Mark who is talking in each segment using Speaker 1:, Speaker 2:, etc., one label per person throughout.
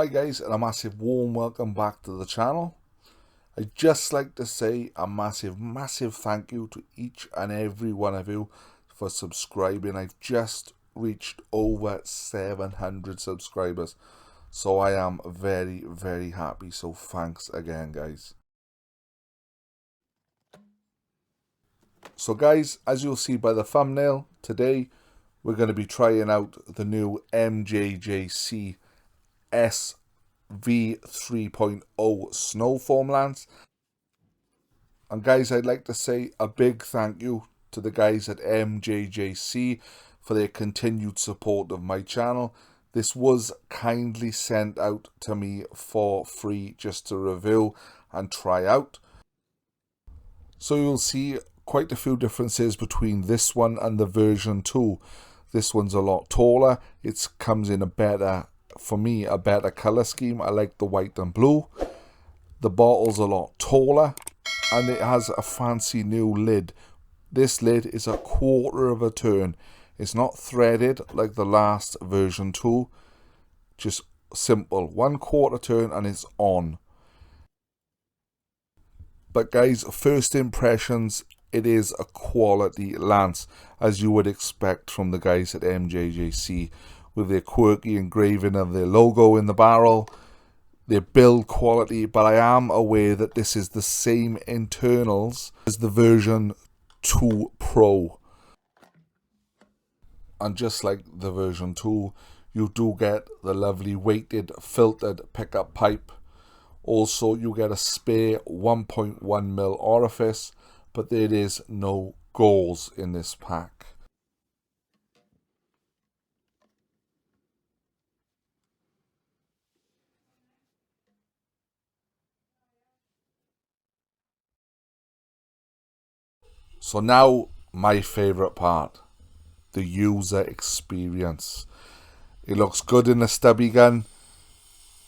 Speaker 1: Hi guys, and a massive warm welcome back to the channel. I'd just like to say a massive thank you to each and every one of you for subscribing. I've just reached over 700 subscribers, so I am very happy. So thanks again, guys. So guys, as you'll see by the thumbnail, today we're going to be trying out the new Mjjc V3.0 snow foam lance. And guys, I'd like to say a big thank you to the guys at Mjjc for their continued support of my channel. This was kindly sent out to me for free just to review and try out. So you'll see quite a few differences between this one and the version 2. This one's a lot taller. It comes in a better, for me, a better color scheme. I like the white and blue. The bottle's a lot taller, and it has a fancy new lid. This lid is a quarter of a turn. It's not threaded like the last version 2. Just simple. 1/4 turn and it's on. But guys, first impressions, it is a quality lance, as you would expect from the guys at Mjjc, with their quirky engraving of their logo in the barrel, their build quality. But I am aware that this is the same internals as the version 2 Pro. And just like the version 2, you do get the lovely weighted filtered pickup pipe. Also, you get a spare 1.1mm orifice, but there is no gauze in this pack. So now, my favorite part, the user experience. It looks good in a stubby gun,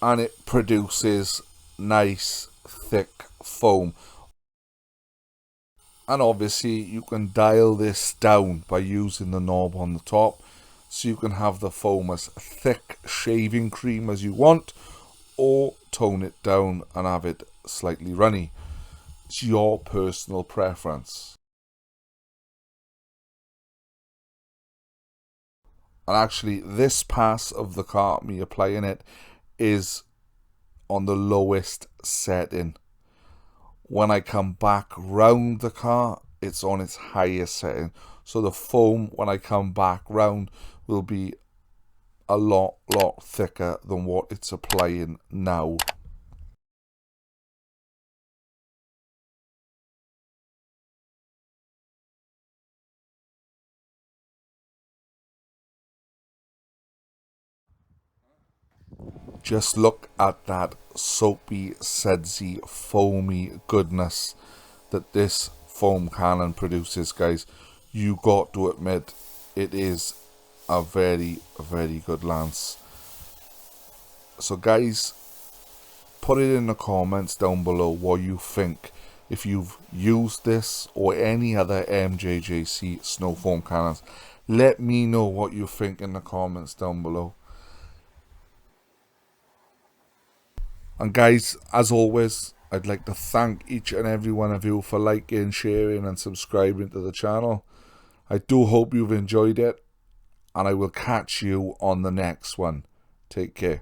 Speaker 1: and it produces nice thick foam. And obviously you can dial this down by using the knob on the top, so you can have the foam as thick shaving cream as you want, or tone it down and have it slightly runny. It's your personal preference. And actually, this pass of the car, me applying it, is on the lowest setting. When I come back round the car, it's on its highest setting. So the foam, when I come back round, will be a lot thicker than what it's applying now. Just look at that soapy, sudsy, foamy goodness that this foam cannon produces, guys. You got to admit, it is a very good lance. So guys, put it in the comments down below what you think. If you've used this or any other Mjjc snow foam cannons, let me know what you think in the comments down below. And guys, as always, I'd like to thank each and every one of you for liking, sharing and subscribing to the channel. I do hope you've enjoyed it, and I will catch you on the next one. Take care.